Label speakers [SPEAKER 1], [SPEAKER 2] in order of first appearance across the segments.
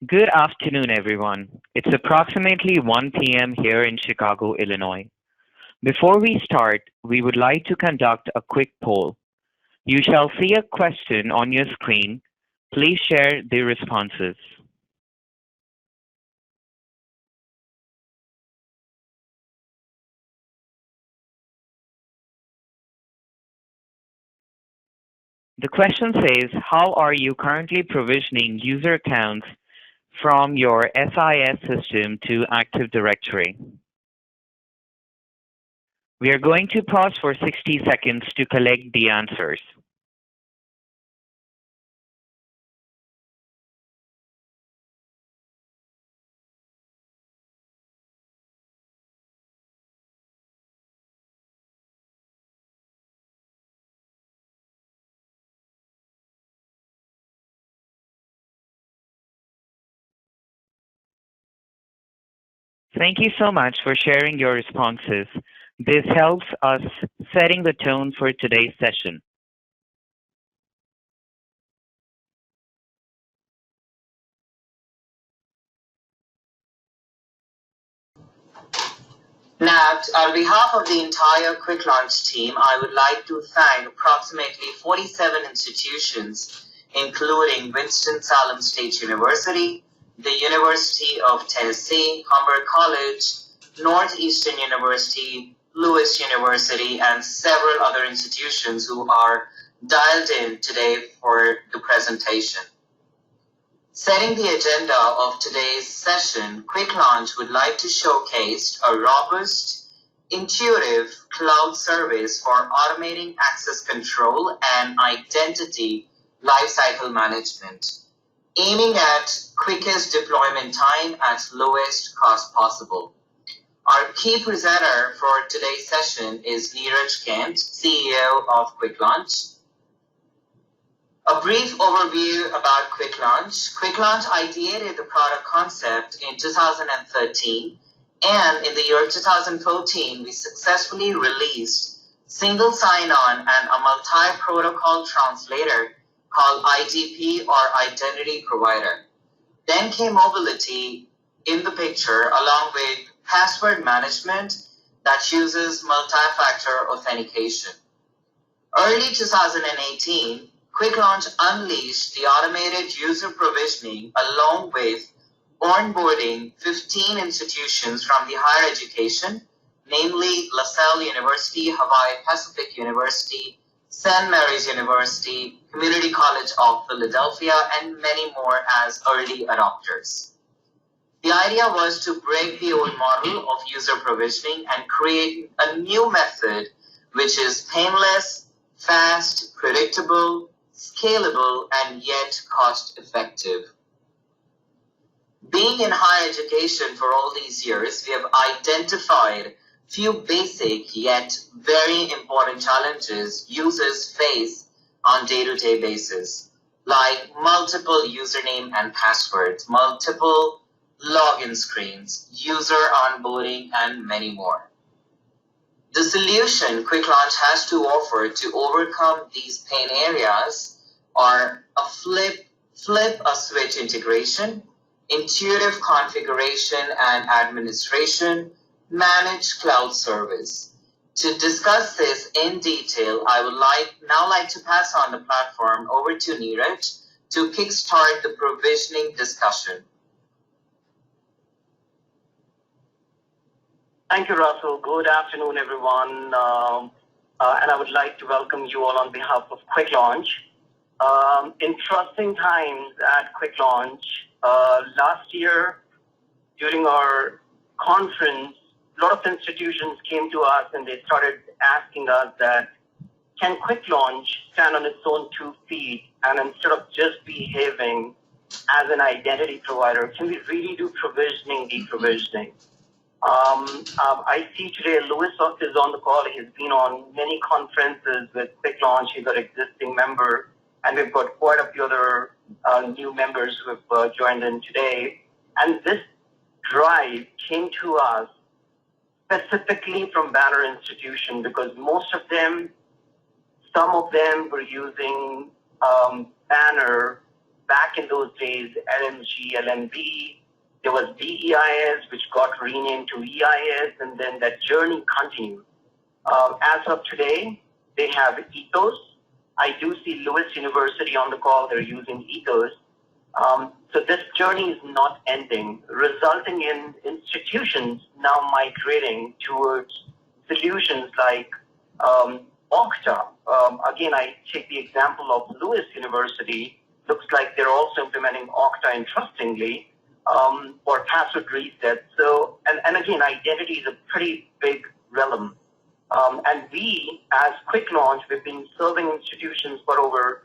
[SPEAKER 1] Good afternoon, everyone. It's approximately 1 p.m. here in Chicago, Illinois. Before we start, we would like to conduct a quick poll. You shall see a question on your screen. Please share the responses. The question says, how are you currently provisioning user accounts from your SIS system to Active Directory? We are going to pause for 60 seconds to collect the answers. Thank you so much for sharing your responses. This helps us setting the tone for today's session.
[SPEAKER 2] Nat, on behalf of the entire Quick Launch team, I would like to thank approximately 47 institutions, including Winston-Salem State University, the University of Tennessee, Humber College, Northeastern University, Lewis University, and several other institutions who are dialed in today for the presentation. Setting the agenda of today's session, Quick Launch would like to showcase a robust, intuitive cloud service for automating access control and identity lifecycle management, aiming at quickest deployment time at lowest cost possible. Our key presenter for today's session is Neeraj Kent, CEO of Quick Launch. A brief overview about Quick Launch. Quick Launch ideated the product concept in 2013, and in the year 2014, we successfully released single sign-on and a multi-protocol translator called IDP or Identity Provider. Then came mobility in the picture along with password management that uses multi-factor authentication. Early 2018, Quick Launch unleashed the automated user provisioning along with onboarding 15 institutions from the higher education, namely LaSalle University, Hawaii Pacific University, St. Mary's University, Community College of Philadelphia, and many more as early adopters. The idea was to break the old model of user provisioning and create a new method which is painless, fast, predictable, scalable, and yet cost-effective. Being in higher education for all these years, we have identified few basic yet very important challenges users face on day-to-day basis, like multiple username and passwords, multiple login screens, user onboarding, and many more. The solution Quick Launch has to offer to overcome these pain areas are a flip a switch integration, intuitive configuration and administration, managed cloud service. To discuss this in detail, I would now like to pass on the platform over to Neeraj to kickstart the provisioning discussion.
[SPEAKER 3] Thank you, Russell. Good afternoon, everyone. And I would like to welcome you all on behalf of Quick Launch. Interesting times at Quick Launch. Last year, during our conference, a lot of institutions came to us and they started asking us that, can Quick Launch stand on its own 2 feet, and instead of just behaving as an identity provider, can we really do provisioning, deprovisioning? I see today Louis is on the call. He's been on many conferences with Quick Launch. He's our existing member, and we've got quite a few other new members who have joined in today. And this drive came to us specifically from Banner Institution because some of them were using Banner back in those days, LMG, LMB, there was BEIS, which got renamed to EIS, and then that journey continued. As of today, they have Ethos. I do see Lewis University on the call. They're using Ethos. So this journey is not ending, resulting in institutions now migrating towards solutions like Okta. Again, I take the example of Lewis University. Looks like they're also implementing Okta, interestingly, for password reset. So, and again, identity is a pretty big realm. And we, as Quick Launch, we've been serving institutions for over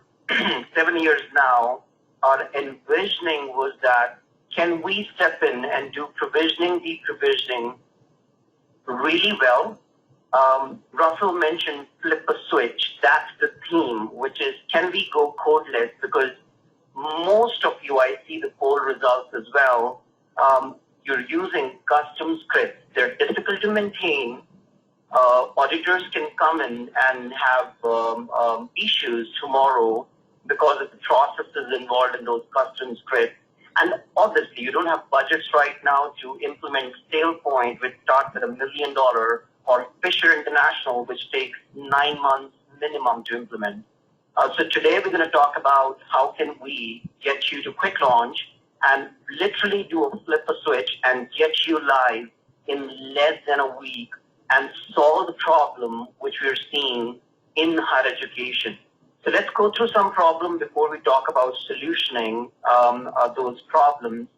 [SPEAKER 3] 7 years now. Our envisioning was that, can we step in and do provisioning, deprovisioning really well? Russell mentioned flip a switch. That's the theme, which is, can we go codeless? Because most of you, I see the poll results as well, you're using custom scripts. They're difficult to maintain. Auditors can come in and have issues tomorrow because of the processes involved in those custom scripts. And obviously, you don't have budgets right now to implement SailPoint, which starts at $1 million, or Fisher International, which takes 9 months minimum to implement. So today we're going to talk about how can we get you to Quick Launch and literally do a flip a switch and get you live in less than a week and solve the problem which we're seeing in higher education. So let's go through some problems before we talk about solutioning those problems.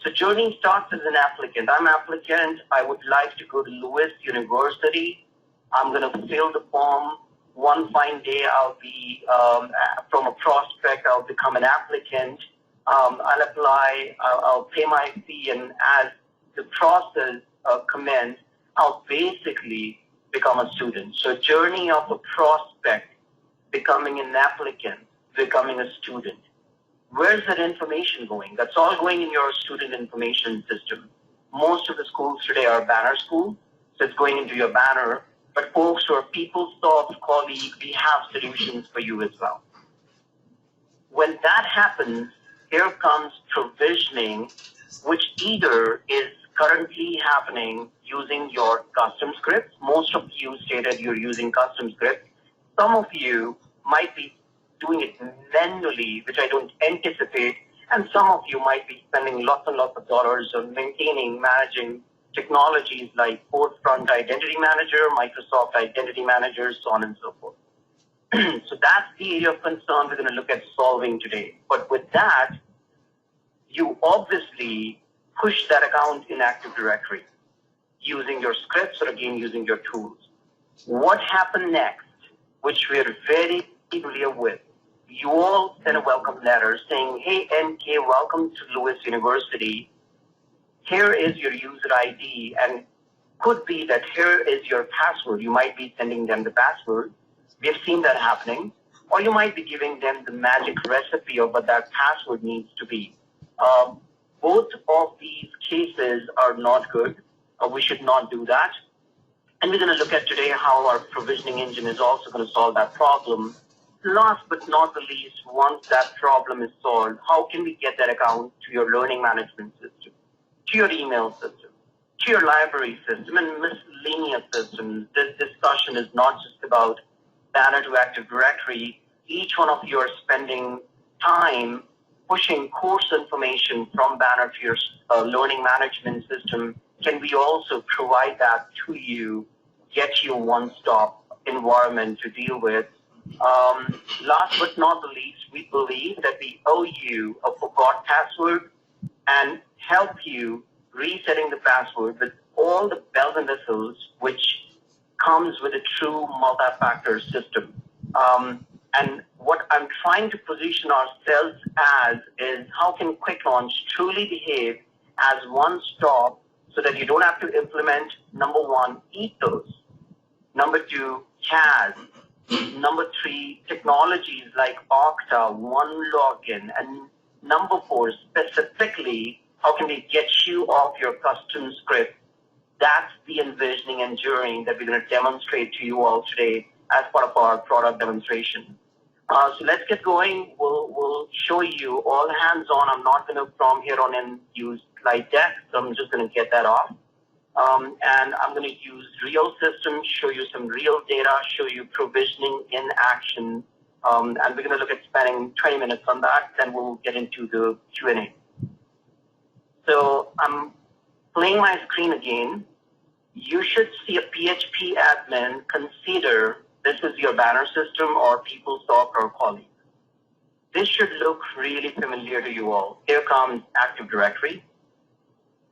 [SPEAKER 3] So journey starts as an applicant. I'm an applicant. I would like to go to Lewis University. I'm going to fill the form. One fine day, I'll be from a prospect, I'll become an applicant. I'll apply, I'll pay my fee, and as the process commences, I'll basically become a student. So journey of a prospect, becoming an applicant, becoming a student. Where's that information going? That's all going in your student information system. Most of the schools today are banner schools, so it's going into your banner. But folks who are PeopleSoft colleagues, we have solutions for you as well. When that happens, here comes provisioning, which either is currently happening using your custom scripts. Most of you stated you're using custom scripts. Some of you might be doing it manually, which I don't anticipate, and some of you might be spending lots and lots of dollars on maintaining, managing technologies like Forefront Identity Manager, Microsoft Identity Manager, so on and so forth. So that's the area of concern we're going to look at solving today. But with that, you obviously push that account in Active Directory using your scripts or again using your tools. What happened next, which we're very familiar with, you all sent a welcome letter saying, hey, NK, welcome to Lewis University. Here is your user ID, and could be that here is your password. You might be sending them the password. We have seen that happening. Or you might be giving them the magic recipe of what that password needs to be. Both of these cases are not good. We should not do that. And we're going to look at today how our provisioning engine is also going to solve that problem. Last but not the least, once that problem is solved, how can we get that account to your learning management system, to your email system, to your library system, and miscellaneous systems? This discussion is not just about Banner to Active Directory. Each one of you are spending time pushing course information from Banner to your learning management system. Can we also provide that to you, get you a one-stop environment to deal with? Last but not the least, we believe that we owe you a forgot password and help you resetting the password with all the bells and whistles which comes with a true multi-factor system. And what I'm trying to position ourselves as is how can Quick Launch truly behave as one stop so that you don't have to implement, number one, Ethos, number two, CAS, number three, technologies like Okta, One Login, and number four, specifically, how can we get you off your custom script? That's the envisioning and journey that we're going to demonstrate to you all today as part of our product demonstration. So let's get going. We'll show you all hands-on. I'm not going to from here on in use slide deck, so I'm just going to get that off. And I'm going to use real systems, show you some real data, show you provisioning in action, and we're going to look at spending 20 minutes on that. Then we'll get into the Q&A. So I'm playing my screen again. You should see a PHP admin. Consider this is your banner system or PeopleSoft or colleague. This should look really familiar to you all. Here comes Active Directory.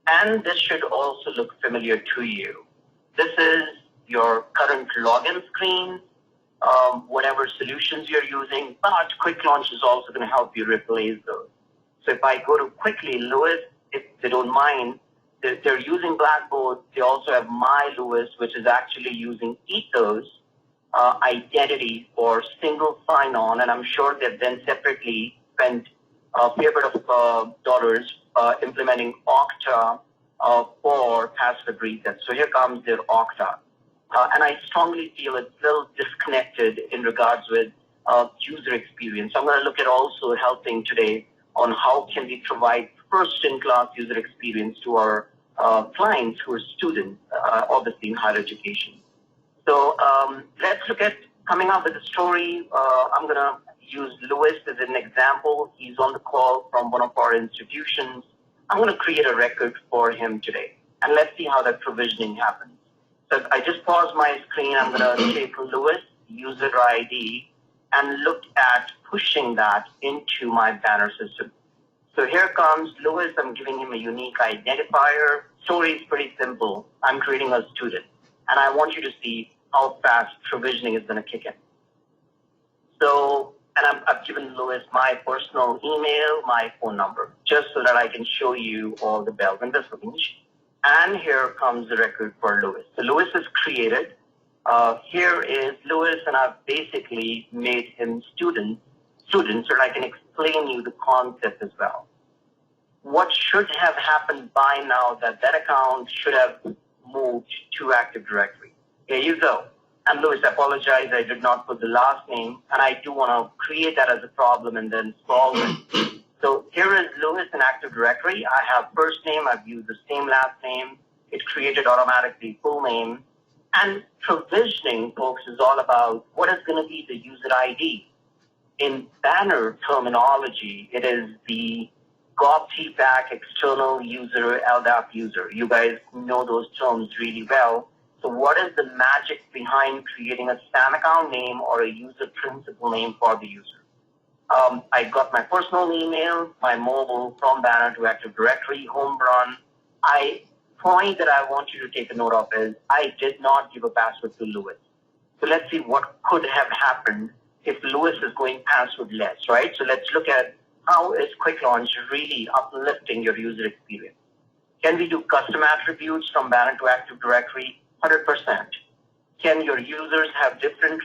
[SPEAKER 3] And this should also look familiar to you. This is your current login screen, whatever solutions you're using, but Quick Launch is also going to help you replace those. So if I go to quickly, Lewis, if they don't mind, they're using Blackboard. They also have My Lewis, which is actually using Ethos identity for single sign-on, and I'm sure they've then separately spent a fair bit of dollars implementing Okta for password reset. So here comes their Okta. And I strongly feel it's still disconnected in regards with user experience. So I'm going to look at also helping today on how can we provide first-in-class user experience to our clients who are students, obviously in higher education. So let's look at coming up with a story. I'm going to use Lewis as an example. He's on the call from one of our institutions. I'm going to create a record for him today. And let's see how that provisioning happens. So I just paused my screen. I'm going to take Lewis, user ID, and look at pushing that into my banner system. So here comes Lewis. I'm giving him a unique identifier. Story is pretty simple. I'm creating a student. And I want you to see how fast provisioning is going to kick in. So, and I've given Lewis my personal email, my phone number, just so that I can show you all the bells and whistles. And here comes the record for Lewis. So Lewis is created. Here is Lewis, and I've basically made him student so that I can explain you the concept as well. What should have happened by now that account should have moved to Active Directory. Here you go. And Lewis, I apologize, I did not put the last name, and I do want to create that as a problem and then solve it. So here is Lewis in Active Directory. I have first name, I've used the same last name. It created automatically full name. And provisioning, folks, is all about what is going to be the user ID. In banner terminology, it is the GovTPAC external user, LDAP user. You guys know those terms really well. So what is the magic behind creating a SAM account name or a user principal name for the user? I got my personal email, my mobile from banner to Active Directory, home run. Point that I want you to take a note of is I did not give a password to Lewis. So let's see what could have happened if Lewis is going passwordless, right? So let's look at how is Quick Launch really uplifting your user experience. Can we do custom attributes from banner to Active Directory? 100%. Can your users have different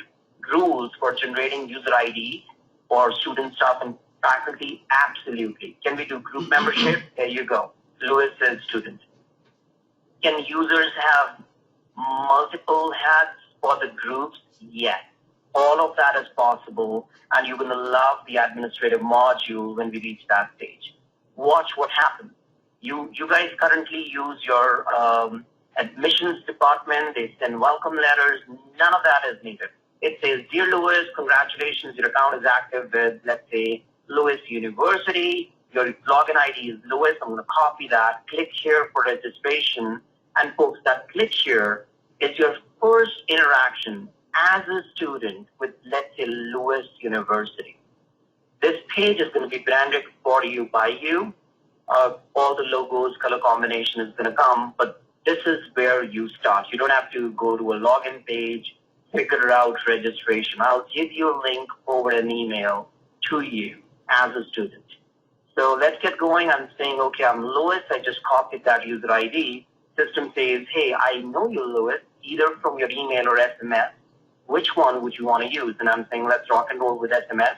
[SPEAKER 3] rules for generating user ID for student, staff, and faculty? Absolutely. Can we do group membership? There you go. Lewis is student. Can users have multiple hats for the groups? Yes. All of that is possible, and you're going to love the administrative module when we reach that stage. Watch what happens. You guys currently use your admissions department. They send welcome letters. None of that is needed. It says, Dear Lewis, congratulations, your account is active with, let's say, Lewis University. Your login ID is Lewis. I'm going to copy that. Click here for registration. And folks, that click here is your first interaction as a student with, let's say, Lewis University. This page is going to be branded for you by you. All the logos, color combination is going to come, but this is where you start. You don't have to go to a login page, figure out registration. I'll give you a link over an email to you as a student. So let's get going. I'm saying, okay, I'm Lewis. I just copied that user ID. System says, hey, I know you're Lewis, either from your email or SMS. Which one would you want to use? And I'm saying, let's rock and roll with SMS.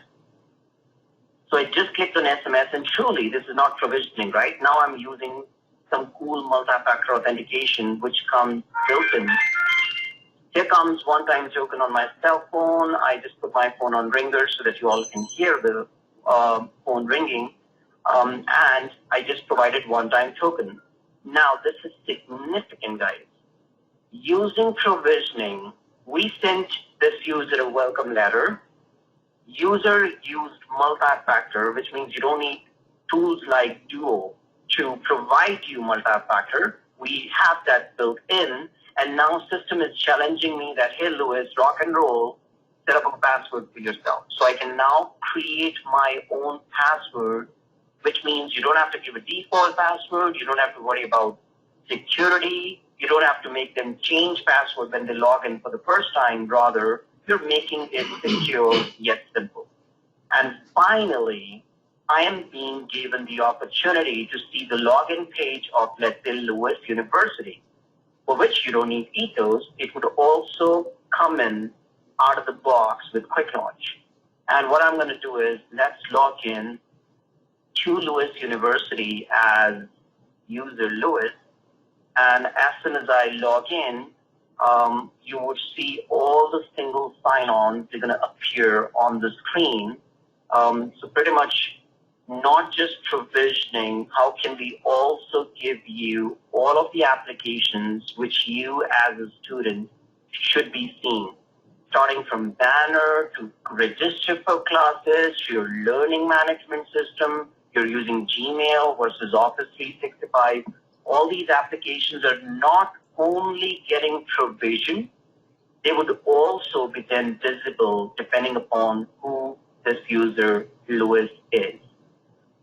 [SPEAKER 3] So I just clicked on SMS, and truly, this is not provisioning, right? Now I'm using some cool multi-factor authentication, which comes built in. Here comes one-time token on my cell phone. I just put my phone on ringer so that you all can hear the phone ringing. And I just provided one-time token. Now, this is significant, guys. Using provisioning, we sent this user a welcome letter. User used multi-factor, which means you don't need tools like Duo to provide you multi-factor. We have that built in, and now system is challenging me that, hey, Louis, rock and roll, set up a password for yourself. So I can now create my own password, which means you don't have to give a default password. You don't have to worry about security. You don't have to make them change password when they log in for the first time. Rather, you're making it secure yet simple. And finally, I am being given the opportunity to see the login page of, let's say, Lewis University, for which you don't need ethos. It would also come in out of the box with Quick Launch. And what I'm going to do is let's log in to Lewis University as user Lewis. And as soon as I log in, you would see all the single sign-ons. They're going to appear on the screen. So pretty much not just provisioning, how can we also give you all of the applications which you as a student should be seeing, starting from banner to register for classes, to your learning management system. You're using Gmail versus Office 365. All these applications are not only getting provision, they would also be then visible depending upon who this user Louis is.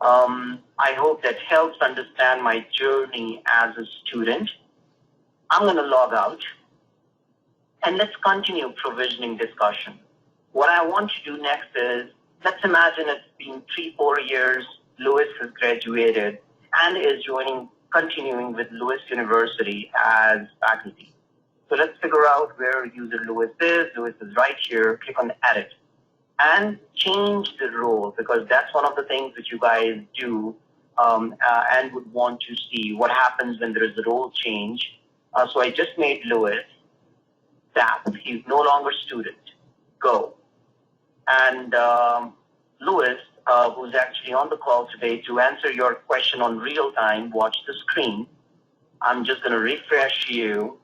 [SPEAKER 3] I hope that helps understand my journey as a student. I'm going to log out and let's continue provisioning discussion. What I want to do next is, let's imagine it's been 3-4 years, Louis has graduated and is continuing with Lewis University as faculty. So let's figure out where user Louis is. Louis is right here. Click on edit and change the role, because that's one of the things that you guys do and would want to see what happens when there is a role change. So I just made Louis staff. He's no longer student. Go. And Louis, who's actually on the call today to answer your question on real time, watch the screen. I'm just going to refresh you.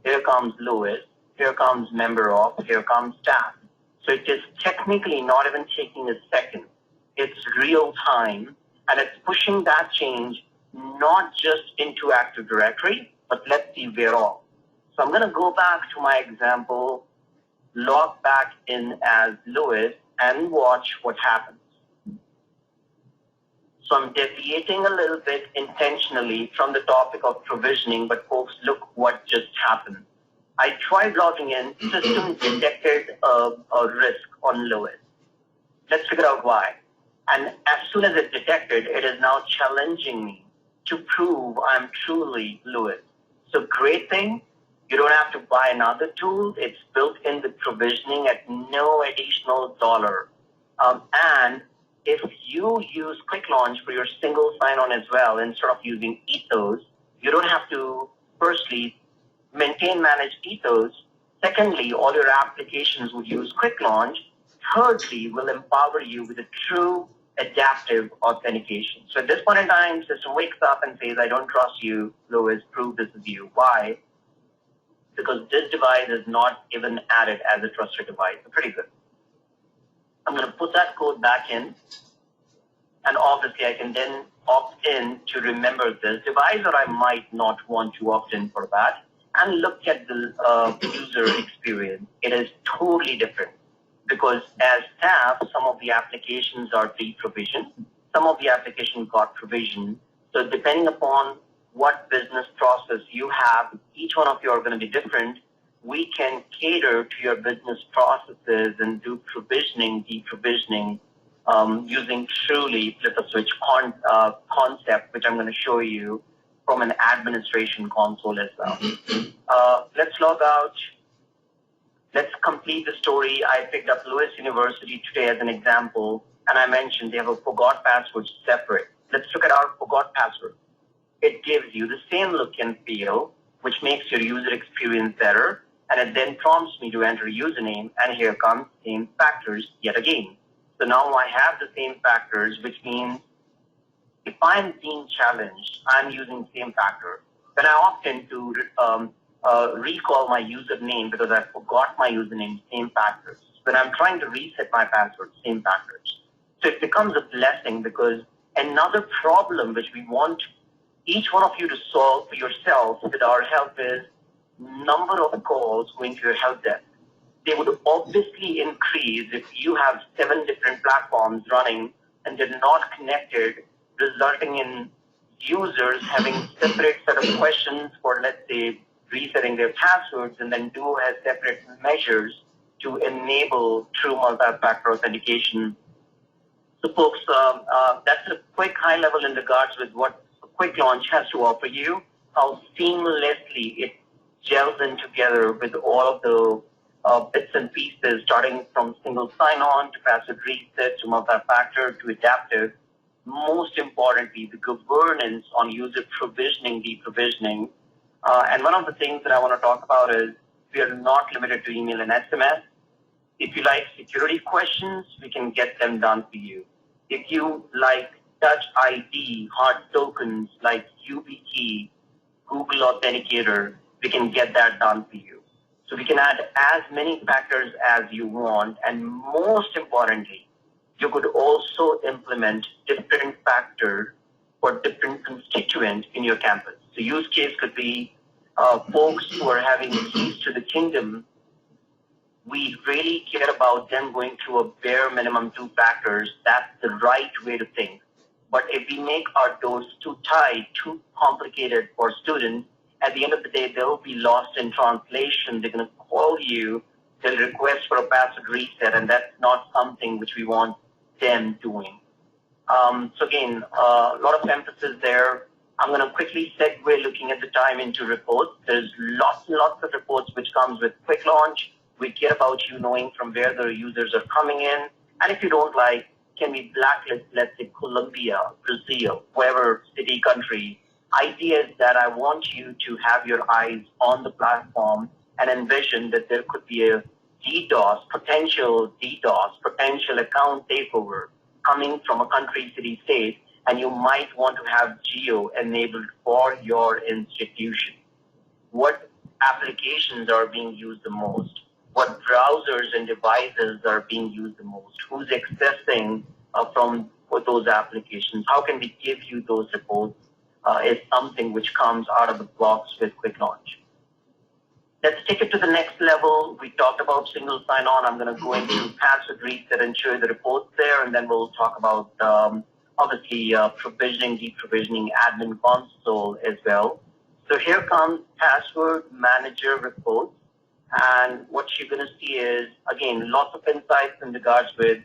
[SPEAKER 3] Here comes Louis. Here comes member of. Here comes staff. So it is technically not even taking a second. It's real time, and it's pushing that change not just into Active Directory, but let's see where all. So I'm going to go back to my example, log back in as Louis, and watch what happens. So I'm deviating a little bit intentionally from the topic of provisioning, but folks, look what just happened. I tried logging in, system detected a risk on Louis. Let's figure out why. And as soon as it detected, it is now challenging me to prove I'm truly Louis. So great thing, you don't have to buy another tool. It's built in the provisioning at no additional dollar. And if you use Quick Launch for your single sign-on as well, instead of using ethos, you don't have to, firstly, maintain, manage ethos. Secondly, all your applications would use Quick Launch. Thirdly, will empower you with a true adaptive authentication. So at this point in time, system wakes up and says, I don't trust you, Louis, prove this is you. Why? Because this device is not even added as a trusted device. So pretty good. I'm going to put that code back in, and obviously I can then opt in to remember this device, or I might not want to opt in for that, and look at the user experience. It is totally different, because as staff, some of the applications are pre-provisioned, some of the applications got provisioned. So depending upon what business process you have, each one of you are going to be different. We can cater to your business processes and do provisioning, deprovisioning, using truly flip a switch concept, which I'm going to show you from an administration console as well. Let's log out. Let's complete the story. I picked up Lewis University today as an example, and I mentioned they have a forgot password separate. Let's look at our forgot password. It gives you the same look and feel, which makes your user experience better. and it then prompts me to enter a username, and here comes same factors yet again. So now I have the same factors, which means if I'm being challenged, I'm using same factor. Then I opt in to recall my username because I forgot my username, same factors. When I'm trying to reset my password, same factors. So it becomes a blessing because another problem which we want each one of you to solve for yourself with our help is number of calls going to your help desk. They would obviously increase if you have 7 different platforms running and they're not connected, resulting in users having separate set of questions for, let's say, resetting their passwords, and then do has separate measures to enable true multi-factor authentication. So folks, that's a quick high level in regards with what a quick launch has to offer you, how seamlessly it gels in together with all of the bits and pieces, starting from single sign-on to password reset to multi-factor to adaptive. Most importantly, the governance on user provisioning, deprovisioning. And one of the things that I want to talk about is we are not limited to email and SMS. If you like security questions, we can get them done for you. If you like Touch ID, hard tokens like YubiKey, Google Authenticator, we can get that done for you. So we can add as many factors as you want, and most importantly, you could also implement different factors for different constituents in your campus. The use case could be folks who are having keys to the kingdom. We really care about them going through a bare minimum 2 factors. That's the right way to think. But if we make our doors too tight, too complicated for students, at the end of the day, they'll be lost in translation. They're going to call you, they'll request for a password reset, and that's not something which we want them doing. So again, a lot of emphasis there. I'm going to quickly segue looking at the time into reports. There's lots and lots of reports which comes with quick launch. We care about you knowing from where the users are coming in. And if you don't like, can we blacklist, let's say, Colombia, Brazil, whoever city, country. Idea is that I want you to have your eyes on the platform and envision that there could be a DDoS, potential account takeover coming from a country, city, state, and you might want to have geo enabled for your institution. What applications are being used the most? What browsers and devices are being used the most? Who's accessing from those applications? How can we give you those reports? Is something which comes out of the box with quick launch. Let's take it to the next level. We talked about single sign-on. I'm going to go into password reset and show you the reports there, and then we'll talk about obviously provisioning, deprovisioning, admin console as well. So here comes password manager reports, and what you're going to see is, again, lots of insights in regards with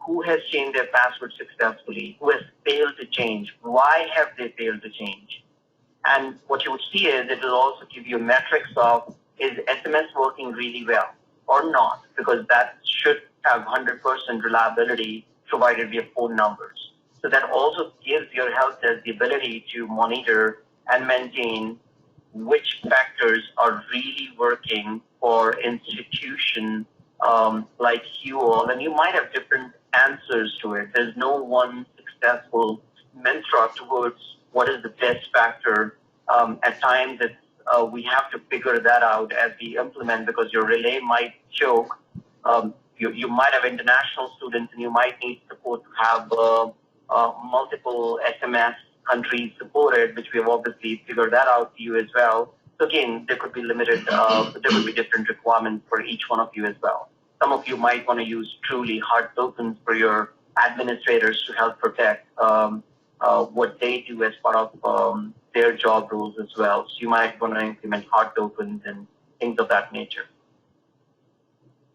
[SPEAKER 3] who has changed their password successfully, who has failed to change, why have they failed to change. And what you would see is it will also give you metrics of, is SMS working really well or not, because that should have 100% reliability provided via phone numbers. So that also gives your help desk the ability to monitor and maintain which factors are really working for institution like you all. And you might have different answers to it. There's no one successful mantra towards what is the best factor. At times, it's, we have to figure that out as we implement, because your relay might choke. You might have international students, and you might need support to have multiple SMS countries supported, which we have obviously figured that out for you as well. So again, there could be limited, there could be different requirements for each one of you as well. Some of you might want to use truly hard tokens for your administrators to help protect what they do as part of their job roles as well. So you might want to implement hard tokens and things of that nature.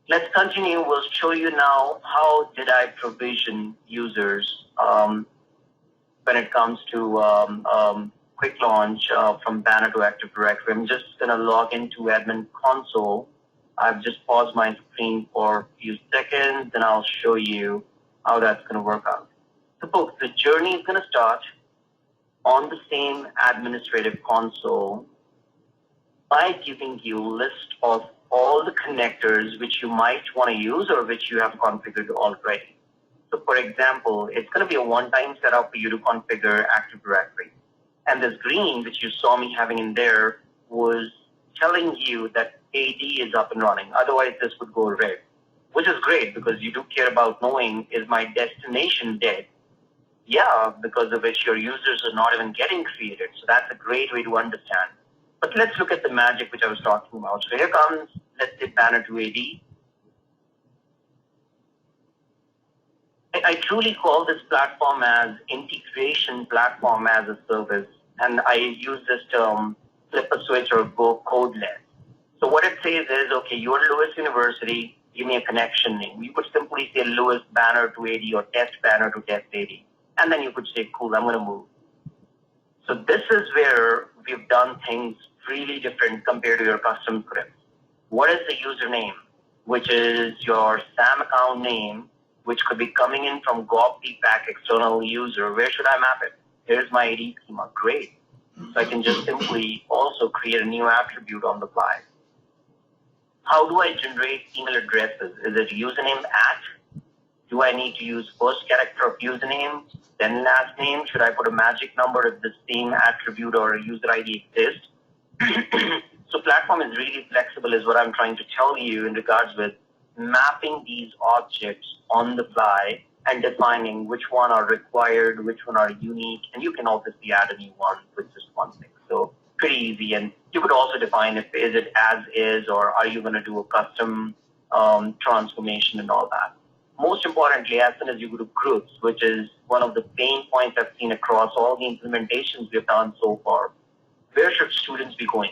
[SPEAKER 3] Let's continue. We'll show you now how did I provision users when it comes to quick launch from banner to Active Directory. I'm just going to log into admin console. I've just paused my screen for a few seconds, and I'll show you how that's going to work out. So folks, the journey is going to start on the same administrative console by giving you a list of all the connectors which you might want to use or which you have configured already. So for example, it's going to be a one-time setup for you to configure Active Directory. And this green, which you saw me having in there, was telling you that AD is up and running. Otherwise, this would go red, which is great because you do care about knowing, is my destination dead? Yeah, because of which your users are not even getting created. So that's a great way to understand. But let's look at the magic which I was talking about. So here comes, let's say, banner to AD. I truly call this platform as integration platform as a service. And I use this term, flip a switch or go codeless. So what it says is, okay, you're Lewis University, give me a connection name. You could simply say Lewis banner to AD or test banner to test AD. And then you could say, cool, I'm going to move. So this is where we've done things really different compared to your custom scripts. What is the username, which is your SAM account name, which could be coming in from GovPack external user? Where should I map it? Here's my AD schema. Great. So I can just simply also create a new attribute on the fly. How do I generate email addresses? Is it username at? Do I need to use first character of username, then last name? Should I put a magic number if the same attribute or user ID exists? So platform is really flexible is what I'm trying to tell you in regards with mapping these objects on the fly and defining which one are required, which one are unique, and you can obviously add a new one with just one thing. So pretty easy. And you could also define if is it as is or are you going to do a custom transformation and all that. Most importantly, as soon as you go to groups, which is one of the pain points I've seen across all the implementations we've done so far, where should students be going?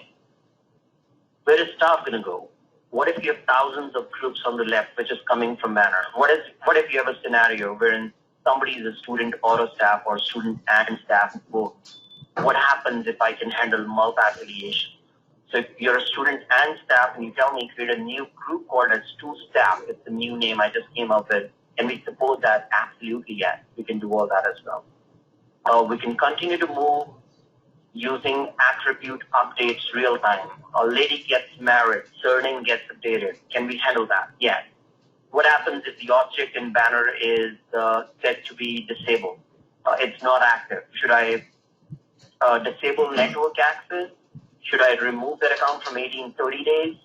[SPEAKER 3] Where is staff going to go? What if you have thousands of groups on the left, which is coming from Banner? What if you have a scenario wherein somebody is a student or a staff or student and staff both? What happens if I can handle multi-affiliation? So if you're a student and staff and you tell me create a new group called as to staff, it's the new name I just came up with, can we support that? Absolutely, yes. We can do all that as well. We can continue to move using attribute updates real time. A lady gets married, surname gets updated. Can we handle that? Yes. What happens if the object in Banner is set to be disabled? It's not active. Should I disable network access? Should I remove that account from 30 days?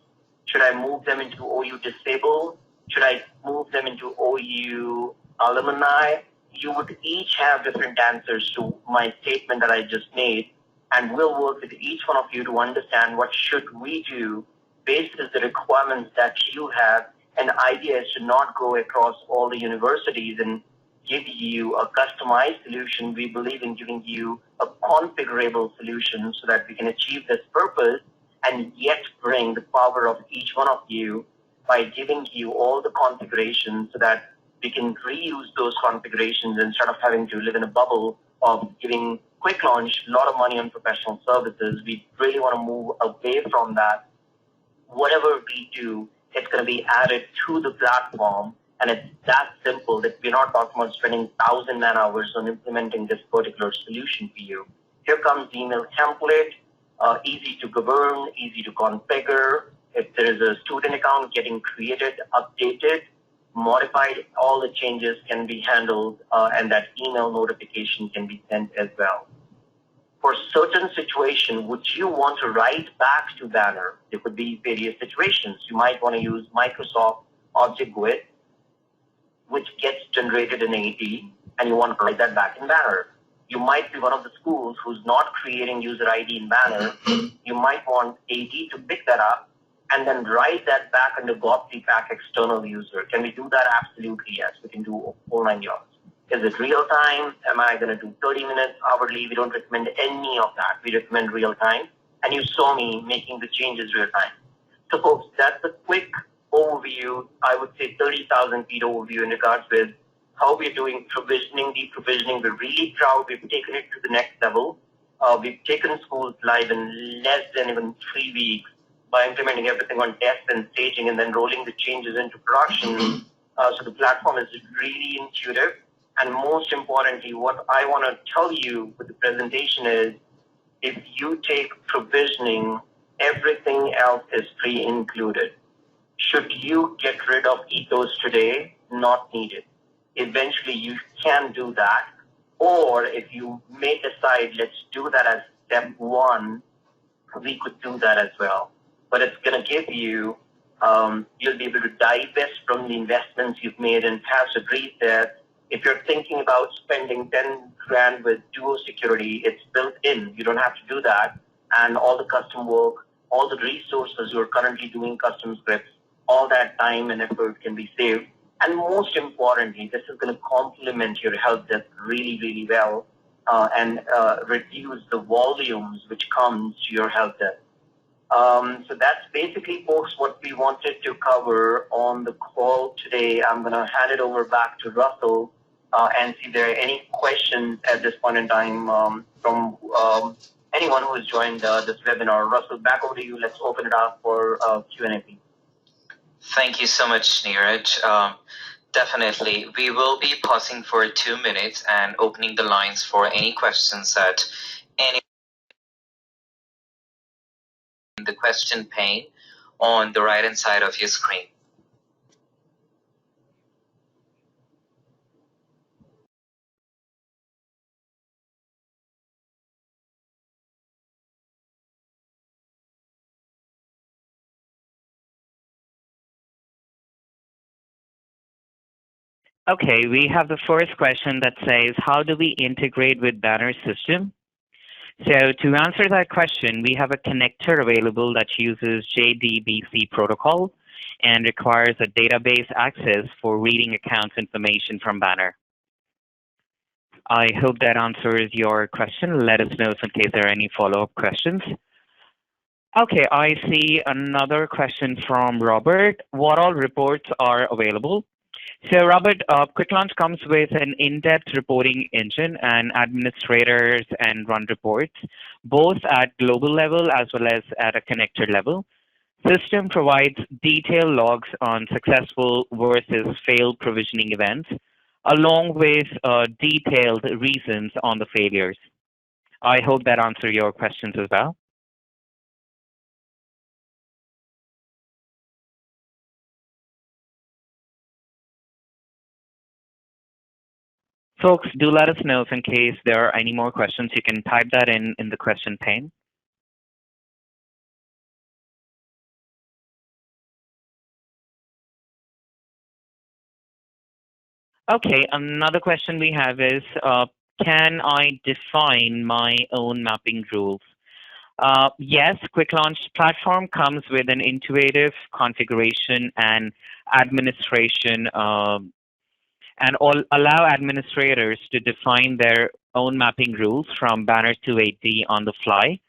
[SPEAKER 3] Should I move them into OU disable? Should I move them into OU alumni? You would each have different answers to my statement that I just made, and we'll work with each one of you to understand what should we do based on the requirements that you have. And the idea is to not go across all the universities and give you a customized solution. We believe in giving you a configurable solution so that we can achieve this purpose and yet bring the power of each one of you by giving you all the configurations so that we can reuse those configurations instead of having to live in a bubble of giving quick launch, a lot of money on professional services. We really want to move away from that. Whatever we do, it's going to be added to the platform. And it's that simple that we're not talking about spending 1,000 man hours on implementing this particular solution for you. Here comes the email template, easy to govern, easy to configure. If there is a student account getting created, updated, modified, all the changes can be handled and that email notification can be sent as well. For certain situation, would you want to write back to Banner? There could be various situations. You might want to use Microsoft Object GUID, which gets generated in AD, and you want to write that back in Banner. You might be one of the schools who's not creating user ID in Banner. You might want AD to pick that up and then write that back under GovPack external user. Can we do that? Absolutely, yes. We can do all 9 yards. Is it real time? Am I going to do 30 minutes, hourly? We don't recommend any of that. We recommend real time. And you saw me making the changes real time. So folks, that's a quick overview, I would say 30,000 feet overview in regards with how we're doing provisioning, deprovisioning. We're really proud. We've taken it to the next level. We've taken schools live in less than even 3 weeks by implementing everything on test and staging and then rolling the changes into production. So the platform is really intuitive. And most importantly, what I want to tell you with the presentation is if you take provisioning, everything else is pre-included. Should you get rid of ethos today? Not needed. Eventually, you can do that. Or if you may decide, let's do that as step one, we could do that as well. But it's going to give you, you'll be able to divest from the investments you've made in past resets. If you're thinking about spending 10 grand with duo security, it's built in. You don't have to do that. And all the custom work, all the resources you're currently doing custom scripts, all that time and effort can be saved. And most importantly, this is going to complement your help desk really, really well and reduce the volumes which comes to your help desk. So that's basically, folks, what we wanted to cover on the call today. I'm going to hand it over back to Russell and see if there are any questions at this point in time from anyone who has joined this webinar. Russell, back over to you. Let's open it up for Q&A.
[SPEAKER 2] Thank you so much, Neeraj. Definitely. We will be pausing for 2 minutes and opening the lines for any questions that any in the question pane on the right-hand side of your screen.
[SPEAKER 1] Okay, we have the first question that says, how do we integrate with Banner system? So to answer that question, we have a connector available that uses JDBC protocol and requires a database access for reading accounts information from Banner. I hope that answers your question. Let us know in case there are any follow-up questions. Okay, I see another question from Robert. What all reports are available? So Robert, Quick Launch comes with an in-depth reporting engine and administrators and run reports, both at global level as well as at a connector level. System provides detailed logs on successful versus failed provisioning events, along with detailed reasons on the failures. I hope that answers your questions as well. Folks, do let us know if in case there are any more questions. You can type that in the question pane. Okay, another question we have is, can I define my own mapping rules? Yes, Quick Launch platform comes with an intuitive configuration and administration and allow administrators to define their own mapping rules from Banner to 8D on the fly.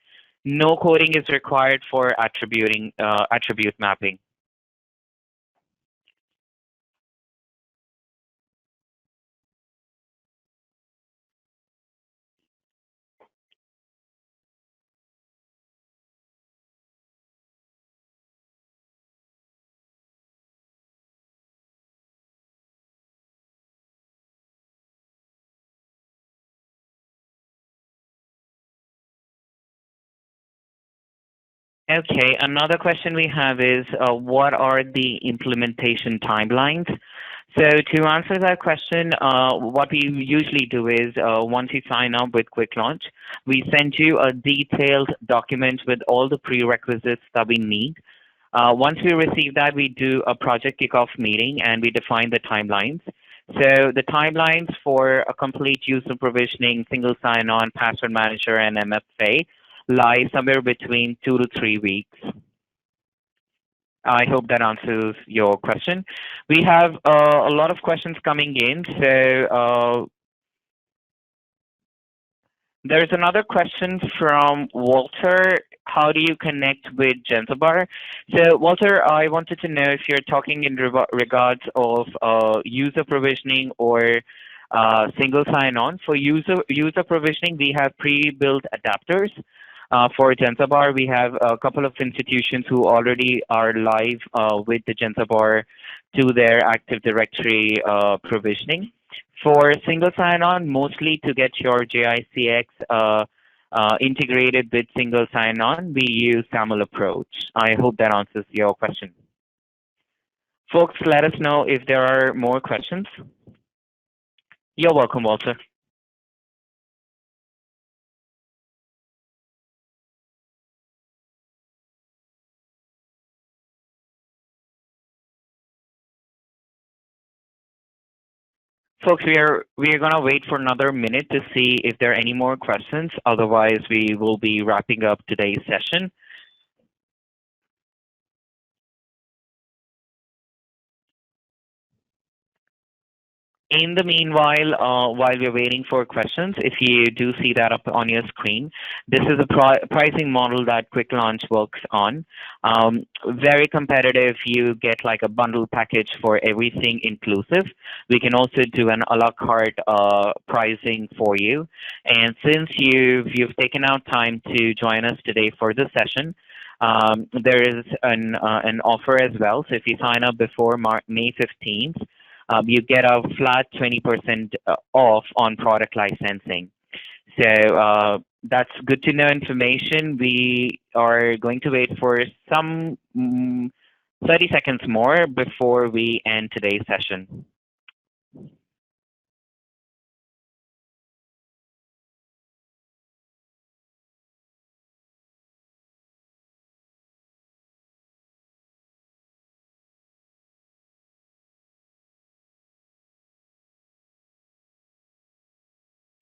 [SPEAKER 1] No coding is required for attribute mapping. Okay, another question we have is, what are the implementation timelines? So to answer that question, what we usually do is, once you sign up with Quick Launch, we send you a detailed document with all the prerequisites that we need. Once we receive that, we do a project kickoff meeting and we define the timelines. So the timelines for a complete user provisioning, single sign-on, password manager, and MFA lie somewhere between 2 to 3 weeks. I hope that answers your question. We have a lot of questions coming in. So there's another question from Walter. How do you connect with Genzabar? So Walter, I wanted to know if you're talking in regards of user provisioning or single sign-on. For user provisioning, we have pre-built adapters. For Genzabar, we have a couple of institutions who already are live with the Genzabar to their Active Directory provisioning. For single sign-on, mostly to get your JICX integrated with single sign-on, we use SAML approach. I hope that answers your question. Folks, let us know if there are more questions. You're welcome, Walter. Folks, we are gonna wait for another minute to see if there are any more questions. Otherwise, we will be wrapping up today's session. In the meanwhile, while we're waiting for questions, if you do see that up on your screen, this is a pricing model that Quick Launch works on. Very competitive. You get like a bundle package for everything inclusive. We can also do an a la carte pricing for you. And since you've taken out time to join us today for this session, there is an offer as well. So if you sign up before May 15th, you get a flat 20% off on product licensing. So that's good to know information. We are going to wait for some 30 seconds more before we end today's session.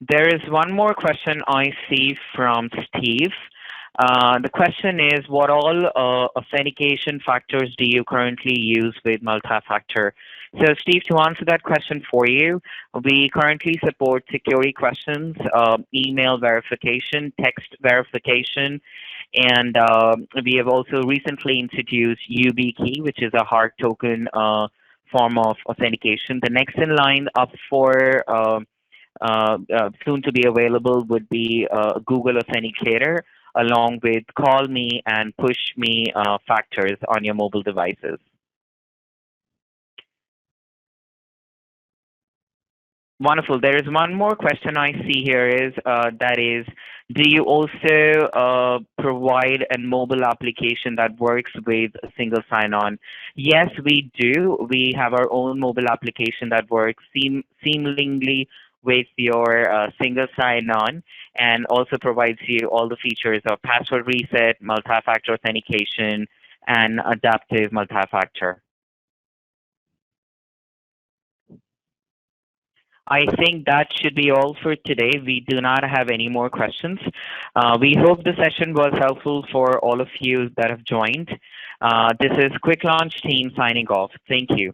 [SPEAKER 1] There is one more question I see from Steve. The question is, what all authentication factors do you currently use with multi-factor? So Steve, to answer that question for you, we currently support security questions, email verification, text verification, and we have also recently introduced YubiKey, which is a hard token form of authentication. The next in line up for soon to be available would be Google Authenticator, along with Call Me and Push Me factors on your mobile devices. Wonderful. There is one more question I see here is that is, do you also provide a mobile application that works with single sign-on? Yes, we do. We have our own mobile application that works seamlessly with your single sign-on and also provides you all the features of password reset, multi-factor authentication, and adaptive multi-factor. I think that should be all for today. We do not have any more questions. We hope the session was helpful for all of you that have joined. This is Quick Launch team signing off. Thank you.